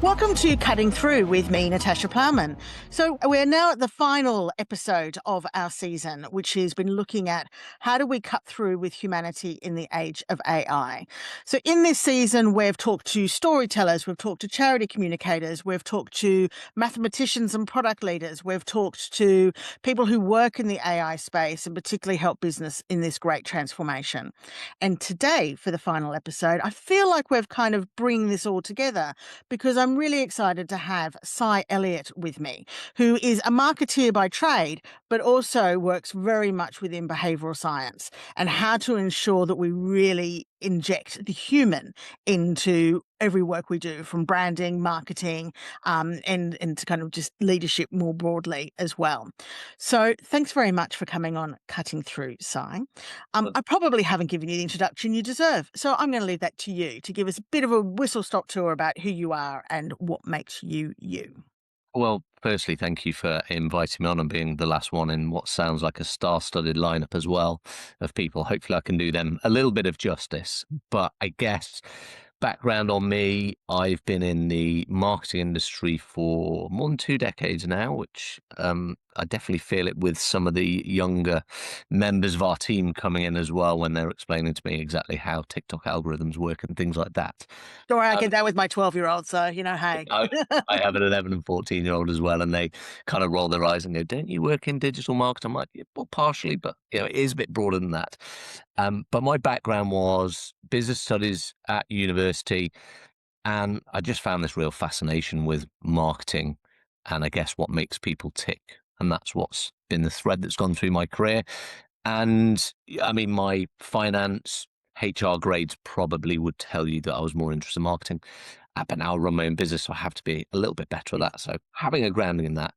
Welcome to Cutting Through with me, Natasha Plowman. So we're now at the final episode of our season, which has been looking at how do we cut through with humanity in the age of AI. So in this season, we've talked to storytellers, we've talked to charity communicators, we've talked to mathematicians and product leaders, we've talked to people who work in the AI space and particularly help business in this great transformation. And today, for the final episode, I feel like we've kind of bring this all together because I'm really excited to have Si Elliott with me, who is a marketeer by trade, but also works very much within behavioural science and how to ensure that we really inject the human into every work we do, from branding, marketing, and to kind of just leadership more broadly as well. So thanks very much for coming on Cutting Through, Si. I probably haven't given you the introduction you deserve, so I'm going to leave that to you to give us a bit of a whistle-stop tour about who you are and what makes you you. Well, firstly, thank you for inviting me on and being the last one in what sounds like a star-studded lineup as well of people. Hopefully, I can do them a little bit of justice. But I guess background on me, I've been in the marketing industry for more than 2 decades now, which I definitely feel it with some of the younger members of our team coming in as well when they're explaining to me exactly how TikTok algorithms work and things like that. Don't worry, I Um, get that with my 12-year-old, so, hey. I have an 11 and 14-year-old as well, and they kind of roll their eyes and go, "Don't you work in digital marketing?" I'm like, "Yeah, well, partially, but it is a bit broader than that." But my background was business studies at university, and I just found this real fascination with marketing, and I guess what makes people tick, and that's what's been the thread that's gone through my career. And I mean, my finance, HR grades probably would tell you that I was more interested in marketing. But now I run my own business, so I have to be a little bit better at that. So having a grounding in that,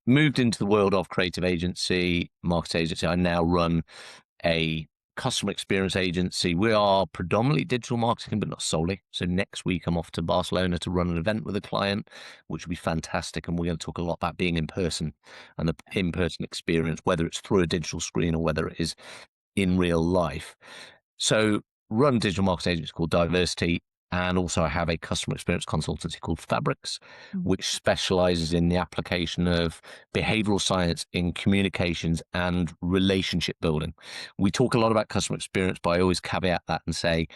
moved into the world of creative agency, market agency. I now run a customer experience agency. We are predominantly digital marketing, but not solely. So next week I'm off to Barcelona to run an event with a client, which will be fantastic. And we're going to talk a lot about being in person and the in-person experience, whether it's through a digital screen or whether it is in real life. So run a digital marketing agency called Diversity. And also I have a customer experience consultancy called Fabrics, which specializes in the application of behavioral science in communications and relationship building. We talk a lot about customer experience, but I always caveat that and say,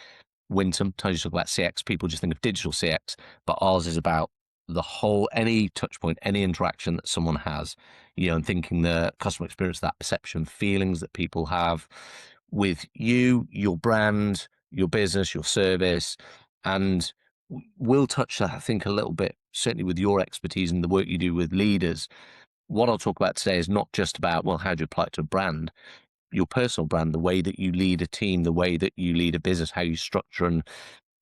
when sometimes you talk about CX, people just think of digital CX, but ours is about the whole, any touch point, any interaction that someone has, and thinking the customer experience, that perception, feelings that people have with you, your brand, your business, your service. And we'll touch that, I think, a little bit, certainly with your expertise and the work you do with leaders. What I'll talk about today is not just about, well, how do you apply it to a brand, your personal brand, the way that you lead a team, the way that you lead a business, how you structure and,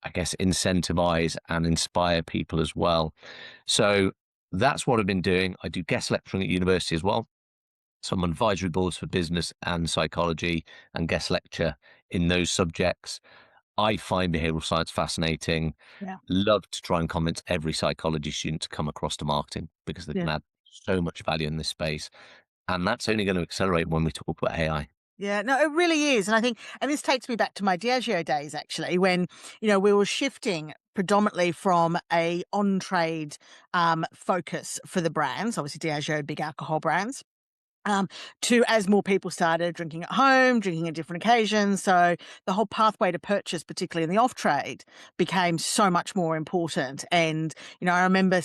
I guess, incentivize and inspire people as well. So that's what I've been doing. I do guest lecturing at university as well. So I'm on advisory boards for business and psychology and guest lecture in those subjects. I find behavioral science fascinating. Yeah. Love to try and convince every psychology student to come across to marketing because they can add so much value in this space. And that's only going to accelerate when we talk about AI. Yeah, no, it really is. And I think, and this takes me back to my Diageo days, actually, when, we were shifting predominantly from a on-trade focus for the brands, obviously Diageo, big alcohol brands, to as more people started drinking at home, drinking at different occasions. So the whole pathway to purchase, particularly in the off trade, became so much more important. And, I remember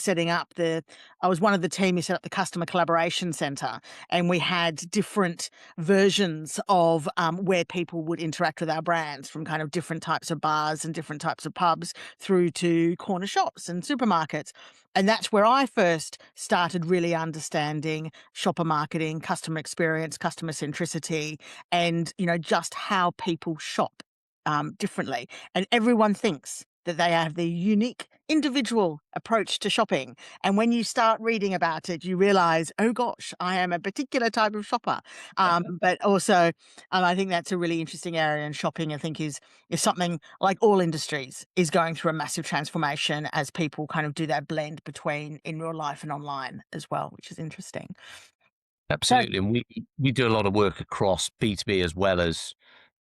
I was one of the team who set up the Customer Collaboration Centre, and we had different versions of where people would interact with our brands, from kind of different types of bars and different types of pubs through to corner shops and supermarkets. And that's where I first started really understanding shopper marketing, customer experience, customer centricity, and, just how people shop differently. And everyone thinks that they have the unique individual approach to shopping. And when you start reading about it, you realize, oh gosh, I am a particular type of shopper. But also, I think that's a really interesting area. And shopping, I think, is something like all industries is going through a massive transformation as people kind of do that blend between in real life and online as well, which is interesting. So, Absolutely. And we do a lot of work across B2B as well as,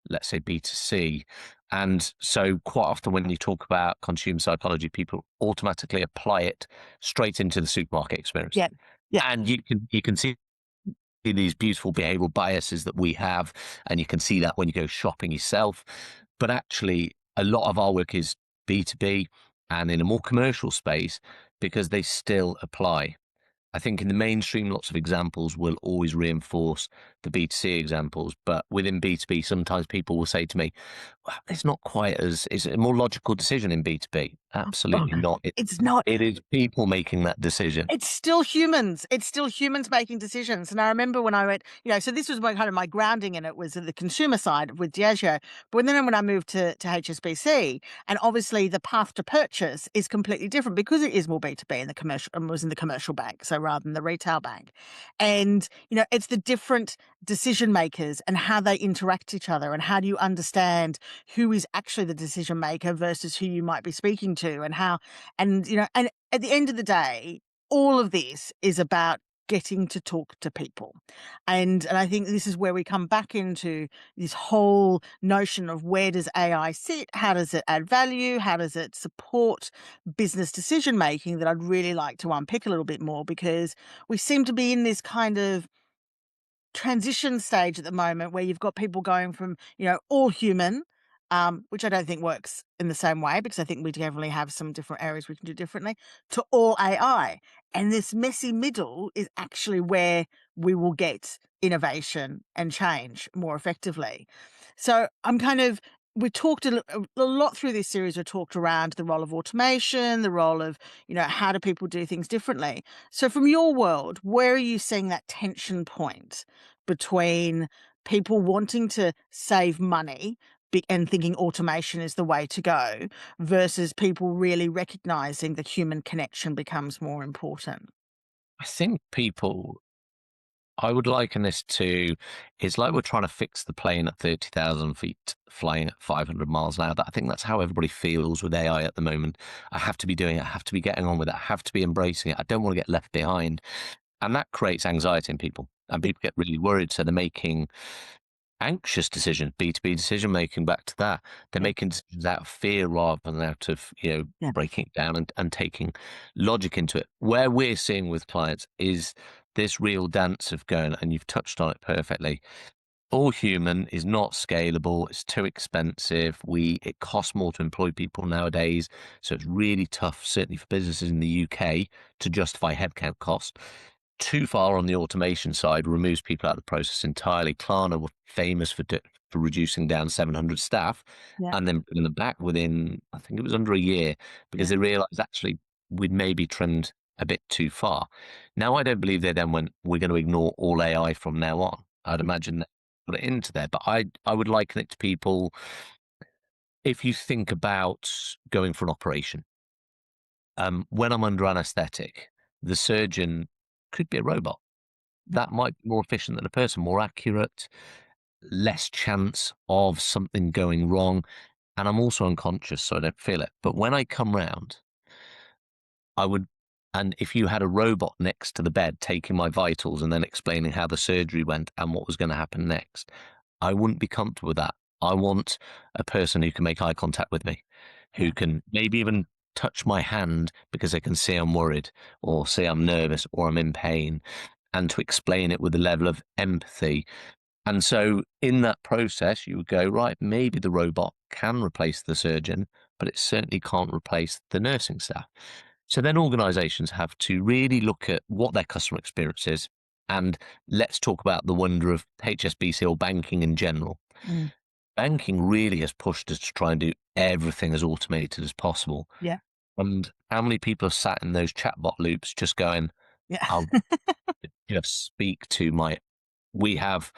let's say, B2C. And so quite often when you talk about consumer psychology, people automatically apply it straight into the supermarket experience. yeah, yeah, And you can see these beautiful behavioral biases that we have, and you can see that when you go shopping yourself. But actually, a lot of our work is B2B and in a more commercial space because they still apply. I think in the mainstream, lots of examples will always reinforce the B2C examples, but within B2B, sometimes people will say to me, well, it's not quite as, it's a more logical decision in B2B. oh, Absolutely not. it's not. It is people making that decision. It's still humans. It's still humans making decisions. And I remember when I went, so this was my kind of my grounding in it was at the consumer side with Diageo. But then when I moved to HSBC, and obviously the path to purchase is completely different because it is more B2B in the commercial and was in the commercial bank, so rather than the retail bank. And, it's the different decision makers and how they interact each other and how do you understand who is actually the decision maker versus who you might be speaking to and how and at the end of the day, all of this is about getting to talk to people. And I think this is where we come back into this whole notion of where does AI sit? How does it add value? How does it support business decision making that I'd really like to unpick a little bit more because we seem to be in this kind of transition stage at the moment where you've got people going from, all human, which I don't think works in the same way because I think we definitely have some different areas we can do differently, to all AI. And this messy middle is actually where we will get innovation and change more effectively. So we talked a lot through this series. We talked around the role of automation, the role of, how do people do things differently. So from your world, where are you seeing that tension point between people wanting to save money and thinking automation is the way to go versus people really recognizing that human connection becomes more important? I think people, I would liken this to, it's like we're trying to fix the plane at 30,000 feet flying at 500 miles an hour. I think that's how everybody feels with AI at the moment. I have to be doing it. I have to be getting on with it. I have to be embracing it. I don't want to get left behind. And that creates anxiety in people. And people get really worried. So they're making anxious decisions, B2B decision making, back to that. They're Yeah. making decisions out of fear rather than out of, Yeah. breaking it down and taking logic into it. Where we're seeing with clients is this real dance of going, and you've touched on it perfectly. All human is not scalable. It's too expensive. It costs more to employ people nowadays. So it's really tough, certainly for businesses in the UK, to justify headcount costs. Too far on the automation side removes people out of the process entirely. Klarna were famous for reducing down 700 staff Yeah. and then bringing them back within, I think it was under a year, because Yeah. they realized actually we'd maybe trimmed a bit too far. Now, I don't believe they then went, we're going to ignore all AI from now on. I'd Mm. imagine they put it into there, but I would liken it to people, if you think about going for an operation, when I'm under anesthetic, the surgeon could be a robot. That might be more efficient than a person, more accurate, less chance of something going wrong. And I'm also unconscious, so I don't feel it. But when I come round, I would, and if you had a robot next to the bed taking my vitals and then explaining how the surgery went and what was going to happen next, I wouldn't be comfortable with that. I want a person who can make eye contact with me, Yeah. who can maybe even touch my hand because they can see I'm worried or see I'm nervous or I'm in pain, and to explain it with a level of empathy. And so in that process, you would go, right, maybe the robot can replace the surgeon, but it certainly can't replace the nursing staff. So then organizations have to really look at what their customer experience is. And let's talk about the wonder of HSBC or banking in general. Mm. Banking really has pushed us to try and do everything as automated as possible. Yeah. And how many people have sat in those chatbot loops just going, Yeah. I'll just speak to we have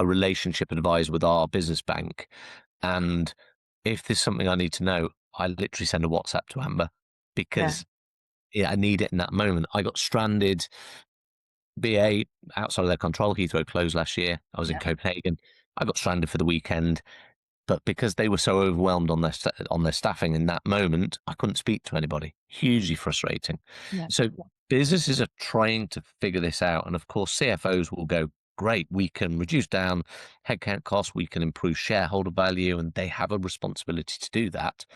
a relationship advisor with our business bank. And if there's something I need to know, I literally send a WhatsApp to Amber Yeah. because I need it in that moment. I got stranded, BA outside of their control. Heathrow closed last year. I was in Yeah. Copenhagen. I got stranded for the weekend. But because they were so overwhelmed on their staffing in that moment, I couldn't speak to anybody. Hugely frustrating. Yeah. So businesses are trying to figure this out, and of course, CFOs will go, "Great, we can reduce down headcount costs, we can improve shareholder value," and they have a responsibility to do that.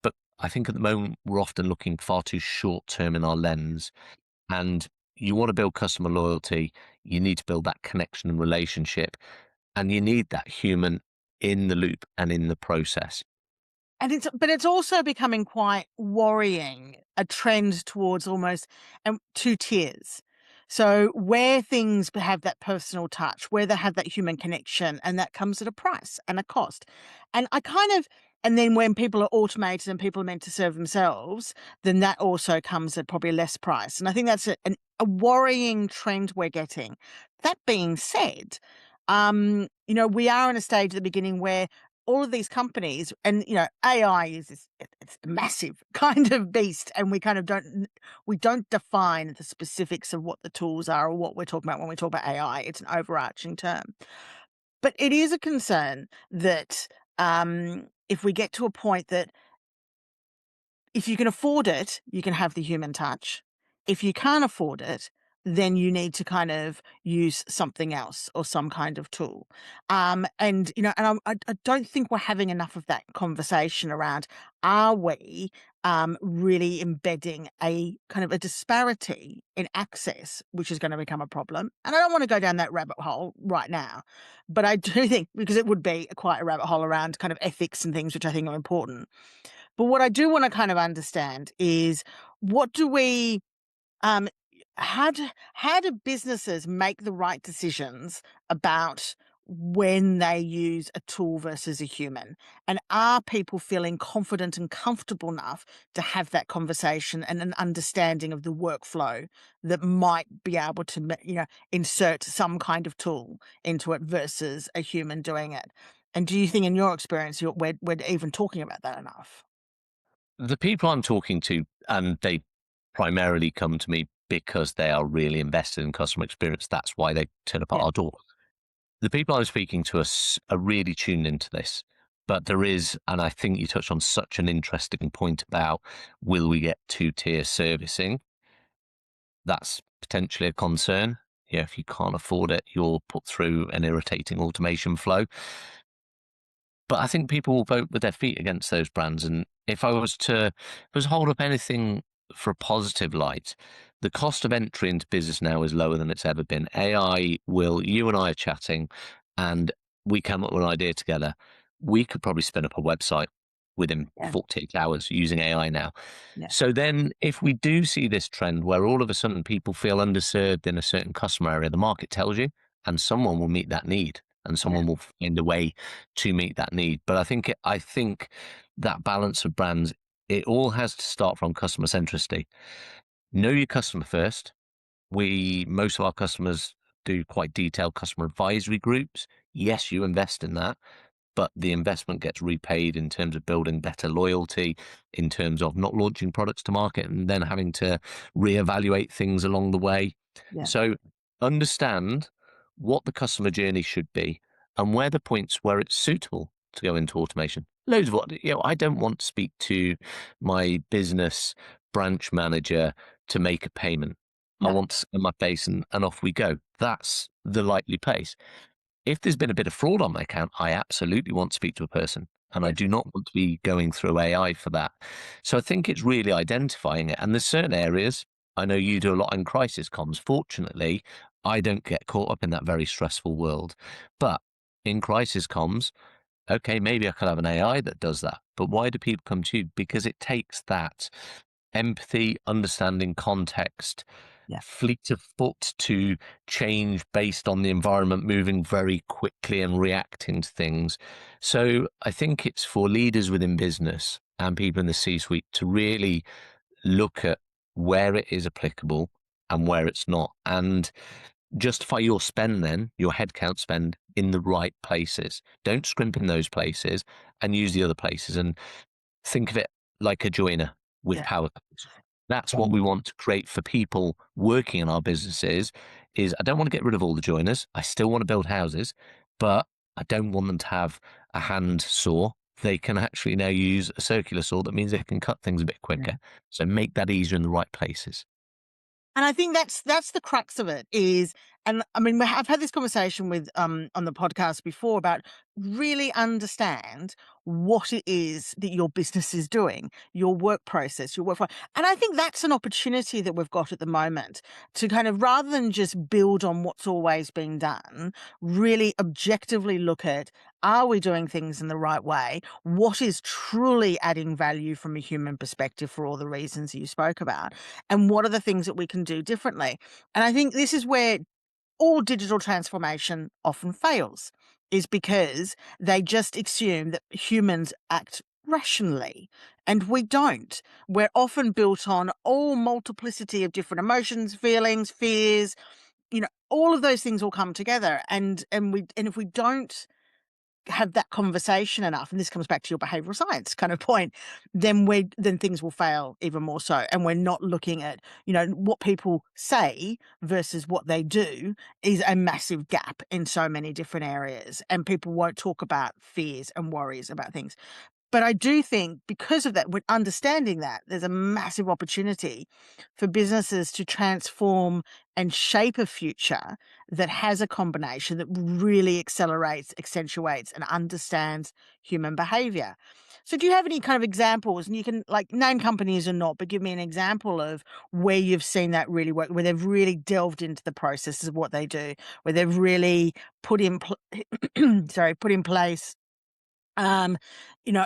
But I think at the moment we're often looking far too short term in our lens, and you want to build customer loyalty, you need to build that connection and relationship, and you need that human in the loop and in the process. And it's also becoming quite worrying, a trend towards almost two tiers. So where things have that personal touch, where they have that human connection, and that comes at a price and a cost. And I kind of and then when people are automated and people are meant to serve themselves, then that also comes at probably less price. And I think that's a worrying trend we're getting. That being said, we are in a stage at the beginning where all of these companies and AI is it's a massive kind of beast, and we kind of don't define the specifics of what the tools are or what we're talking about when we talk about AI. It's an overarching term, but it is a concern that if we get to a point that if you can afford it, you can have the human touch. If you can't afford it, then you need to kind of use something else or some kind of tool. And I don't think we're having enough of that conversation around, are we really embedding a kind of a disparity in access, which is going to become a problem? And I don't want to go down that rabbit hole right now, but I do think, because it would be quite a rabbit hole around kind of ethics and things, which I think are important. But what I do want to kind of understand is, what do we um how do businesses make the right decisions about when they use a tool versus a human? And are people feeling confident and comfortable enough to have that conversation and an understanding of the workflow that might be able to insert some kind of tool into it versus a human doing it? And do you think, in your experience, we're even talking about that enough? The people I'm talking to, and they primarily come to me because they are really invested in customer experience. That's why they turn up at Yeah. our door. The people I'm speaking to are really tuned into this. But there is, and I think you touched on such an interesting point about, will we get two-tier servicing? That's potentially a concern. Yeah, if you can't afford it, you'll put through an irritating automation flow. But I think people will vote with their feet against those brands. And if I was to hold up anything for a positive light, the cost of entry into business now is lower than it's ever been. AI will, you and I are chatting, and we come up with an idea together. We could probably spin up a website within Yeah. 48 hours using AI now. Yeah. So then, if we do see this trend where all of a sudden people feel underserved in a certain customer area, the market tells you, and someone will meet that need, and Yeah. someone will find a way to meet that need. But I think that balance of brands, it all has to start from customer centricity. Know your customer first. Most of our customers do quite detailed customer advisory groups. Yes, you invest in that, but the investment gets repaid in terms of building better loyalty, in terms of not launching products to market and then having to reevaluate things along the way. Yeah. So understand what the customer journey should be and where the points where it's suitable to go into automation. Loads of I don't want to speak to my business branch manager to make a payment. I No. want to scan my face and off we go. That's the likely place. If there's been a bit of fraud on my account, I absolutely want to speak to a person, and I Yeah. do not want to be going through AI for that. So I think it's really identifying it. And there's certain areas, I know you do a lot in crisis comms. Fortunately, I don't get caught up in that very stressful world. But in crisis comms, okay, maybe I could have an AI that does that. But why do people come to you? Because it takes that empathy, understanding context, Yeah. fleet of foot to change based on the environment moving very quickly and reacting to things. So I think it's for leaders within business and people in the C-suite to really look at where it is applicable and where it's not, and justify your spend then, your headcount spend in the right places. Don't scrimp in those places and use the other places, and think of it like a joiner. with Yeah. power codes. That's what we want to create for people working in our businesses is I don't want to get rid of all the joiners. I still want to build houses, but I don't want them to have a hand saw. They can actually now use a circular saw. That means they can cut things a bit quicker. So make that easier in the right places. And I think that's the crux of it is, and I mean, I've had this conversation with on the podcast before about really understand what it is that your business is doing, your work process, your workflow. And I think that's an opportunity that we've got at the moment to kind of, rather than just build on what's always been done, really objectively look at, are we doing things in the right way? What is truly adding value from a human perspective for all the reasons you spoke about? And what are the things that we can do differently? And I think this is where all digital transformation often fails, is because they just assume that humans act rationally, and we don't. We're often built on all multiplicity of different emotions, feelings, fears, all of those things all come together, and if we don't have that conversation enough, and this comes back to your behavioral science kind of point, then things will fail even more so. And we're not looking at, what people say versus what they do is a massive gap in so many different areas. And people won't talk about fears and worries about things. But I do think because of that, with understanding that, there's a massive opportunity for businesses to transform and shape a future that has a combination that really accelerates, accentuates, and understands human behavior. So do you have any kind of examples? And you can like name companies or not, but give me an example of where you've seen that really work, where they've really delved into the processes of what they do, where they've really put in put in place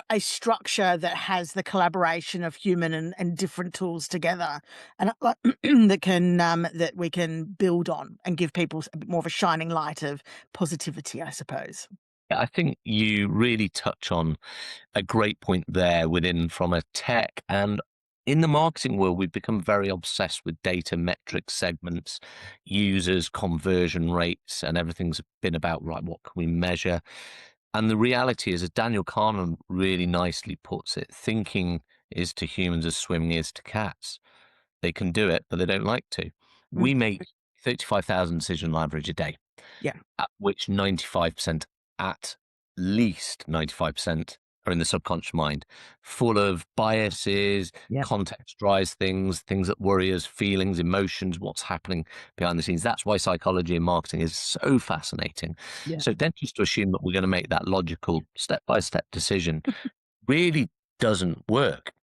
a structure that has the collaboration of human and different tools together, and that we can build on and give people a bit more of a shining light of positivity, I suppose. I think you really touch on a great point there within from a tech and in the marketing world, we've become very obsessed with data metrics, segments, users, conversion rates, and everything's been about, right, what can we measure? And the reality is, as Daniel Kahneman really nicely puts it, thinking is to humans as swimming is to cats. They can do it, but they don't like to. Mm, We make 35,000 decisions on average a day, yeah. at which 95%, at least 95%, are in the subconscious mind, full of biases, Yep. contextualize things, things that worry us, feelings, emotions, what's happening behind the scenes. That's why psychology and marketing is so fascinating. Yeah. So then just to assume that we're going to make that logical step-by-step decision really doesn't work.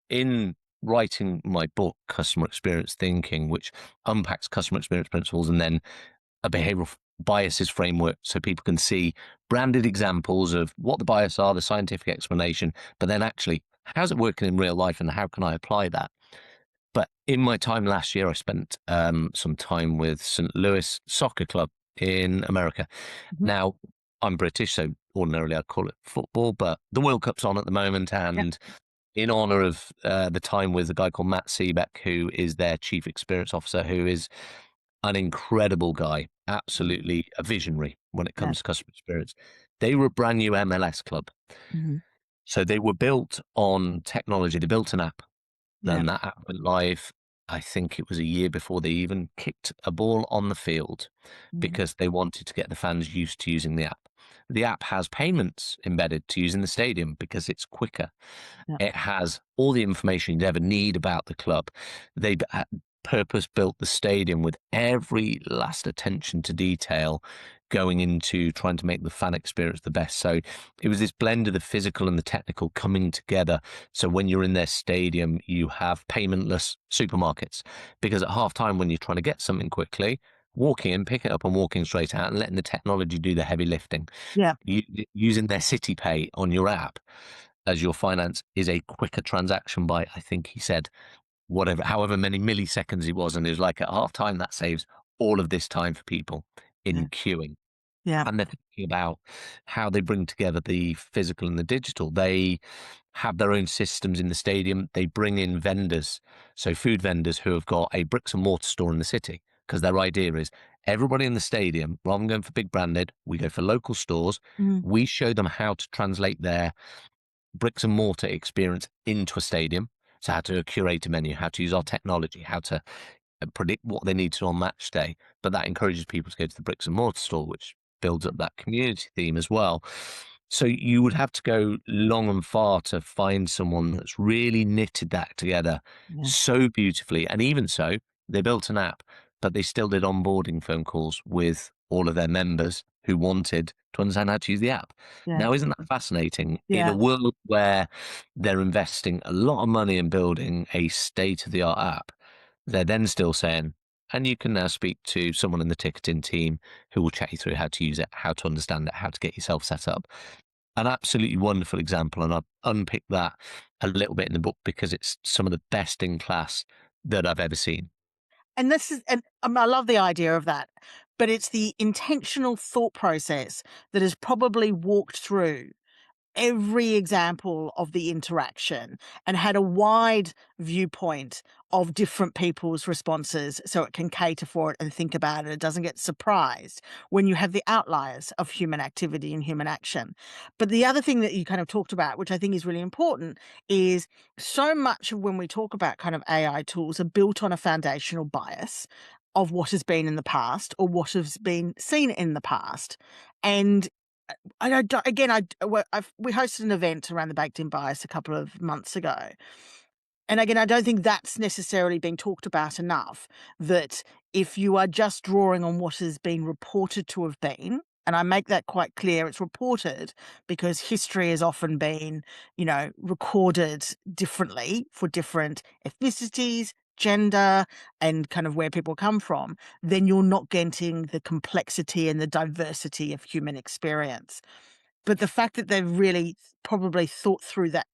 In writing my book, Customer Experience Thinking, which unpacks customer experience principles and then a behavioral biases framework so people can see branded examples of what the bias are, the scientific explanation, but then actually, how's it working in real life and how can I apply that? But in my time last year, I spent some time with St. Louis Soccer Club in America. Mhm. Now, I'm British, so ordinarily I'd call it football, but the World Cup's on at the moment. Yeah. And in honor of the time with a guy called Matt Seebeck, who is their chief experience officer, who is an incredible guy, Mhm. absolutely a visionary when it Yeah. comes to customer experience. They were a brand new MLS club. Mhm. So they were built on technology. They built an app. Yeah. Then that app went live. I think it was a year before they even kicked a ball on the field Mhm. because they wanted to get the fans used to using the app. The app has payments embedded to use in the stadium because it's quicker. Yeah. It has all the information you'd ever need about the club. They purpose built the stadium with every last attention to detail going into trying to make the fan experience the best. So it was this blend of the physical and the technical coming together. So when you're in their stadium, you have paymentless supermarkets because at halftime, when you're trying to get something quickly, walking in, pick it up and walking straight out and letting the technology do the heavy lifting. Yeah. Using their City Pay on your app as your finance is a quicker transaction by, I think he said, whatever, however many milliseconds it was. And it was like at half time, that saves all of this time for people Yeah. in queuing. Yeah. And they're thinking about how they bring together the physical and the digital. They have their own systems in the stadium. They bring in vendors, so food vendors who have got a bricks and mortar store in the city, because their idea is everybody in the stadium, rather than going for big branded, we go for local stores. Mhm. We show them how to translate their bricks and mortar experience into a stadium. So how to curate a menu, how to use our technology, how to predict what they need to on match day. But that encourages people to go to the bricks and mortar store, which builds up that community theme as well. So you would have to go long and far to find someone that's really knitted that together Yeah. so beautifully. And even so, they built an app, but they still did onboarding phone calls with all of their members who wanted to understand how to use the app. Yeah. Now, isn't that fascinating? In a Yeah. world where they're investing a lot of money in building a state of the art app, they're then still saying, and you can now speak to someone in the ticketing team who will chat you through how to use it, how to understand it, how to get yourself set up. An absolutely wonderful example, and I've unpicked that a little bit in the book because it's some of the best in class that I've ever seen. And this is, and I love the idea of that, but it's the intentional thought process that is probably walked through every example of the interaction and had a wide viewpoint of different people's responses so it can cater for it and think about it. It doesn't get surprised when you have the outliers of human activity and human action. But the other thing that you kind of talked about, which I think is really important, is so much of when we talk about kind of AI tools are built on a foundational bias of what has been in the past or what has been seen in the past. And I don't, again, we hosted an event around the baked in bias a couple of months ago. And again, I don't think that's necessarily being talked about enough, that if you are just drawing on what has been reported to have been, and I make that quite clear, it's reported because history has often been, recorded differently for different ethnicities, gender, and kind of where people come from, then you're not getting the complexity and the diversity of human experience. But the fact that they've really probably thought through that,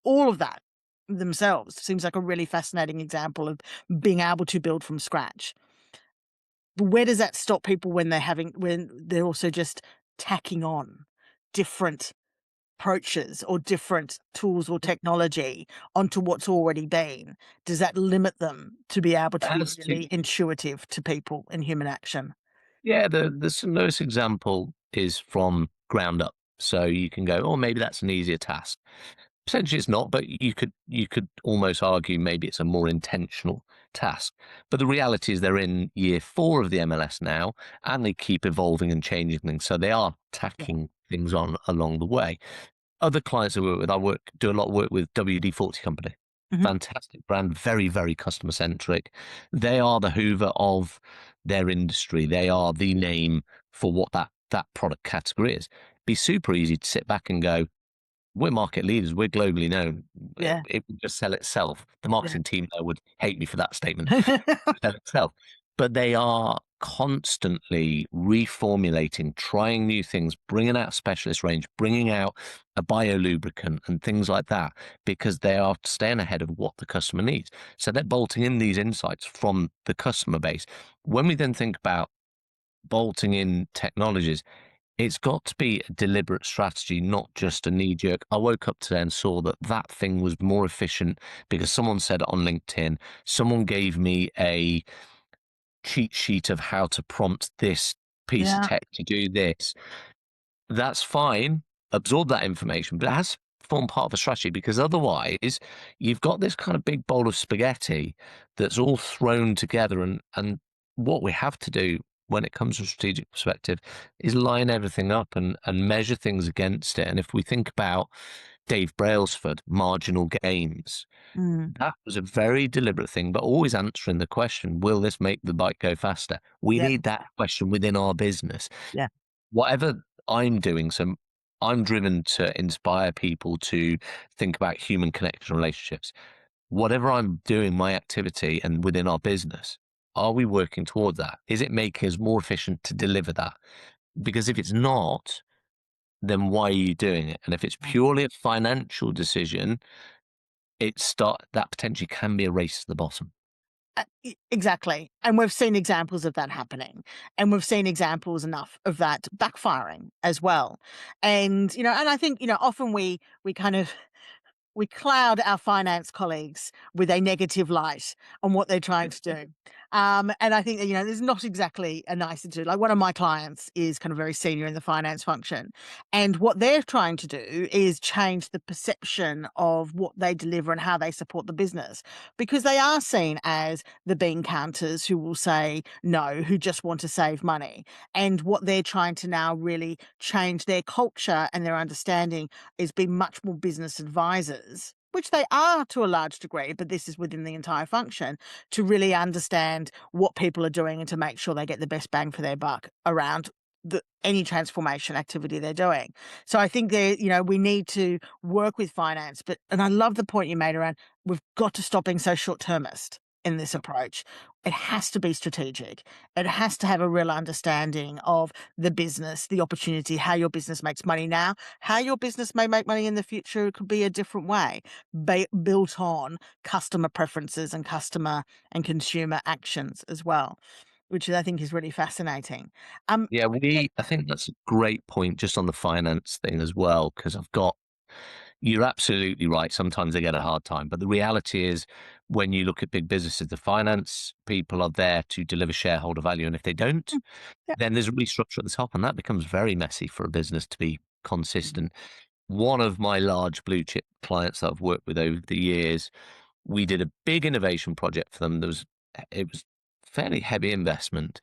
all of that themselves, seems like a really fascinating example of being able to build from scratch. But where does that stop people when they're also just tacking on different approaches or different tools or technology onto what's already been? Does that limit them to be able to be As really to intuitive to people in human action? Yeah, the simplest example is from ground up. So you can go, oh, maybe that's an easier task. Potentially it's not, but you could almost argue maybe it's a more intentional task. But the reality is they're in year 4 of the MLS now, and they keep evolving and changing things. So they are Yeah. tacking things on along the way. Other clients I work with, do a lot of work with WD-40 company. Mhm. Fantastic brand, very, very customer centric. They are the Hoover of their industry. They are the name for what that product category is. Be super easy to sit back and go, we're market leaders. We're globally known. Yeah. It would just sell itself. The Yeah. marketing team there would hate me for that statement. Sell itself. But they are constantly reformulating, trying new things, bringing out a specialist range, bringing out a biolubricant and things like that, because they are staying ahead of what the customer needs. So they're bolting in these insights from the customer base. When we then think about bolting in technologies, it's got to be a deliberate strategy, not just a knee jerk. I woke up today and saw that that thing was more efficient because someone said it on LinkedIn. Someone gave me a cheat sheet of how to prompt this piece of Yeah. tech to do this. That's fine. Absorb that information, but it has to form part of a strategy, because otherwise you've got this kind of big bowl of spaghetti that's all thrown together. And what we have to do when it comes to a strategic perspective is line everything up and measure things against it. And if we think about Dave Brailsford, marginal gains, Mm. that was a very deliberate thing, but always answering the question, will this make the bike go faster? We Yep. need that question within our business. Yeah. Whatever I'm doing, so I'm driven to inspire people to think about human connection relationships. Whatever I'm doing, my activity and within our business, are we working towards that? Is it making us more efficient to deliver that? Because if it's not, then why are you doing it? And if it's purely a financial decision, that potentially can be a race to the bottom. Exactly. And we've seen examples of that happening. And we've seen examples enough of that backfiring as well. And, and I think, often we kind of we cloud our finance colleagues with a negative light on what they're trying to do. And I think that, there's not exactly a nicety. Like one of my clients is kind of very senior in the finance function. And what they're trying to do is change the perception of what they deliver and how they support the business, because they are seen as the bean counters who will say no, who just want to save money. And what they're trying to now really change their culture and their understanding is be much more business advisors, which they are to a large degree, but this is within the entire function, to really understand what people are doing and to make sure they get the best bang for their buck around any transformation activity they're doing. So I think we need to work with finance, and I love the point you made around we've got to stop being so short-termist in this approach. It has to be strategic. It has to have a real understanding of the business, the opportunity, how your business makes money now, how your business may make money in the future. It could be a different way, built on customer preferences and customer and consumer actions as well, which I think is really fascinating. Yeah, Yeah, I think that's a great point just on the finance thing as well, because you're absolutely right. Sometimes they get a hard time. But the reality is, when you look at big businesses, the finance people are there to deliver shareholder value. And if they don't, mm, yeah, then there's a restructure at the top. And that becomes very messy for a business to be mm, consistent. One of my large blue chip clients that I've worked with over the years, we did a big innovation project for them. It was fairly heavy investment,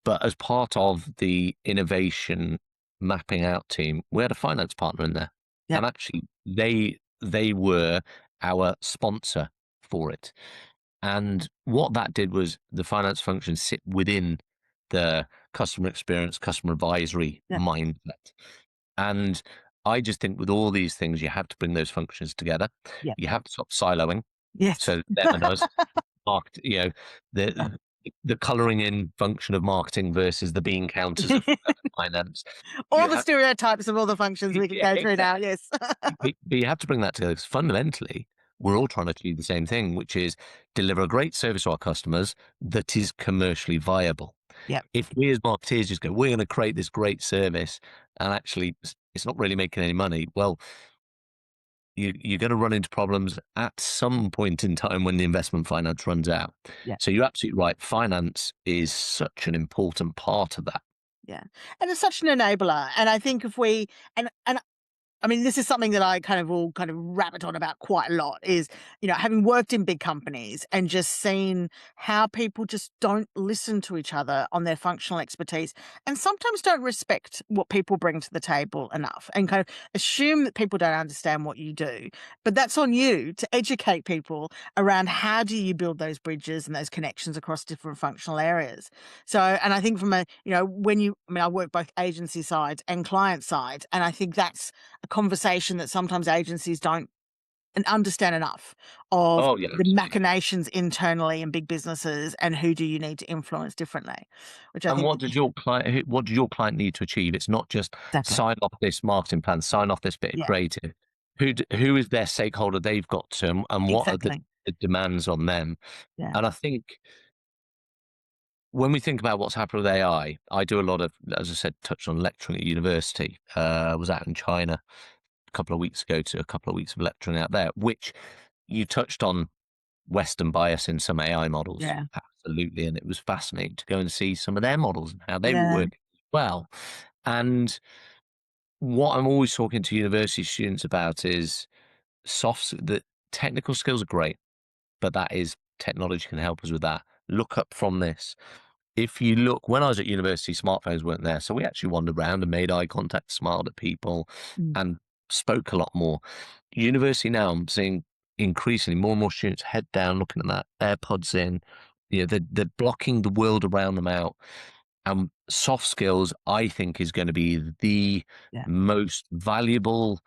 but as part of the innovation mapping out team, we had a finance partner in there, yeah, and actually they were our sponsor for it. And what that did was the finance function sit within the customer experience, customer advisory yeah, mindset. And I just think with all these things, you have to bring those functions together. yeah, You have to stop siloing. yes, So them and us, the the colouring in function of marketing versus the bean counters of finance. all You the have stereotypes of all the functions we can yeah, go through now. exactly. Yes, But you have to bring that together because fundamentally, we're all trying to achieve the same thing, which is deliver a great service to our customers that is commercially viable. yeah, If we as marketeers just go, we're going to create this great service, and actually it's not really making any money, well, you're going to run into problems at some point in time when the investment finance runs out. yeah. So you're absolutely right. Finance is such an important part of that. Yeah, and it's such an enabler, and I think if we and I mean, this is something that I kind of rabbit on about quite a lot is, having worked in big companies and just seen how people just don't listen to each other on their functional expertise and sometimes don't respect what people bring to the table enough and kind of assume that people don't understand what you do. But that's on you to educate people around how do you build those bridges and those connections across different functional areas. So, and I think from I work both agency sides and client sides, and I think that's a conversation that sometimes agencies don't understand enough of Oh, yeah, the absolutely. machinations internally in big businesses and who do you need to influence differently, which I And think what does your what does your client need to achieve? It's not just exactly. sign off this marketing plan, sign off this bit of Yeah, creative. Who is their stakeholder they've got to, and what are exactly. the demands on them? Yeah, And I think when we think about what's happening with AI, I do a lot of, as I said, touched on lecturing at university. I was out in China a couple of weeks ago to a couple of weeks of lecturing out there, which you touched on Western bias in some AI models. yeah, Absolutely. And it was fascinating to go and see some of their models and how they were yeah, working as well. And what I'm always talking to university students about is the technical skills are great, but that is technology can help us with that. Look up from this. If you look, when I was at university, smartphones weren't there. So we actually wandered around and made eye contact, smiled at people, mm, and spoke a lot more. University now, I'm seeing increasingly more and more students head down, looking at that, AirPods in. They're blocking the world around them out. And soft skills, I think, is going to be the yeah, most valuable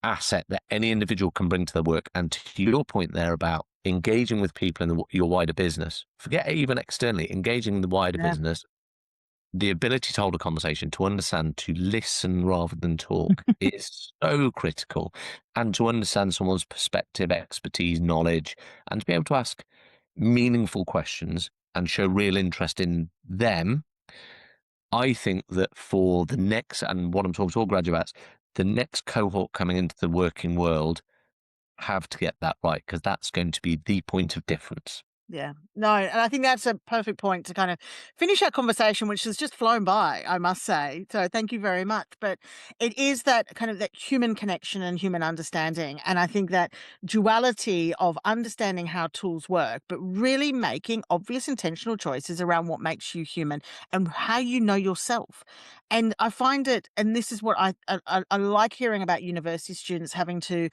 asset that any individual can bring to their work. And to your point there about engaging with people in your wider business, forget even externally, engaging in the wider yeah. business, the ability to hold a conversation, to understand, to listen rather than talk is so critical. And to understand someone's perspective, expertise, knowledge, and to be able to ask meaningful questions and show real interest in them. I think that for the next, and what I'm talking to all graduates, the next cohort coming into the working world have to get that right because that's going to be the point of difference. Yeah. No, and I think that's a perfect point to kind of finish our conversation, which has just flown by, I must say. So thank you very much. But it is that kind of that human connection and human understanding. And I think that duality of understanding how tools work, but really making obvious intentional choices around what makes you human and how you know yourself. And I find it, and this is what I like hearing about university students having to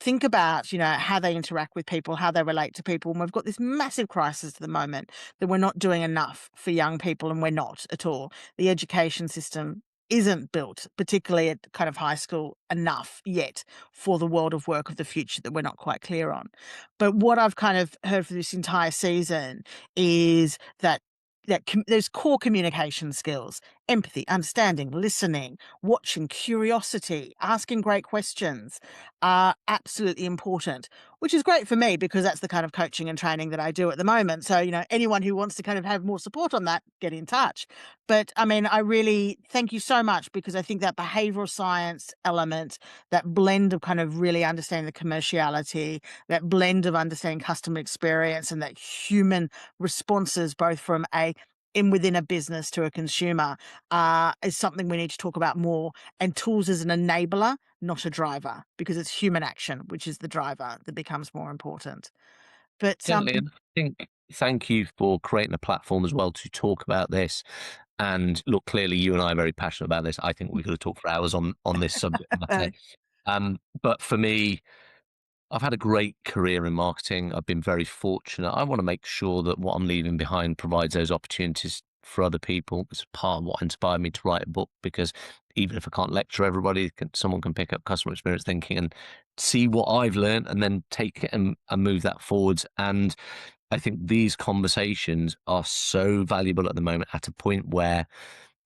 think about, how they interact with people, how they relate to people. And we've got this massive crisis at the moment that we're not doing enough for young people, and we're not at all. The education system isn't built, particularly at kind of high school, enough yet for the world of work of the future that we're not quite clear on. But what I've kind of heard for this entire season is that there's core communication skills, empathy, understanding, listening, watching, curiosity, asking great questions are absolutely important, which is great for me because that's the kind of coaching and training that I do at the moment. So, anyone who wants to kind of have more support on that, get in touch. But I mean, I really thank you so much because I think that behavioral science element, that blend of kind of really understanding the commerciality, that blend of understanding customer experience and that human responses, both from within a business to a consumer, is something we need to talk about more. And tools as an enabler, not a driver, because it's human action, which is the driver that becomes more important. But Certainly, and I think thank you for creating a platform as well to talk about this. And look, clearly, you and I are very passionate about this. I think we could have talked for hours on this subject matter. But for me, I've had a great career in marketing. I've been very fortunate. I want to make sure that what I'm leaving behind provides those opportunities for other people. It's part of what inspired me to write a book because even if I can't lecture everybody, someone can pick up customer experience thinking and see what I've learned and then take it and move that forwards. And I think these conversations are so valuable at the moment at a point where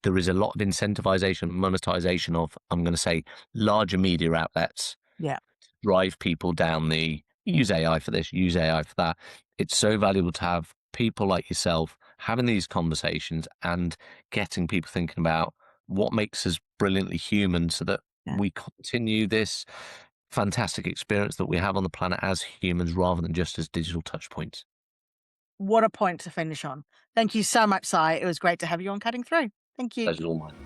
there is a lot of incentivization, monetization of, I'm going to say, larger media outlets yeah, drive people down the use AI for this, use AI for that. It's so valuable to have people like yourself having these conversations and getting people thinking about what makes us brilliantly human so that yeah. we continue this fantastic experience that we have on the planet as humans rather than just as digital touch points. What a point to finish on. Thank you so much, Si. It was great to have you on Cutting Through. Thank you. Pleasure's all mine.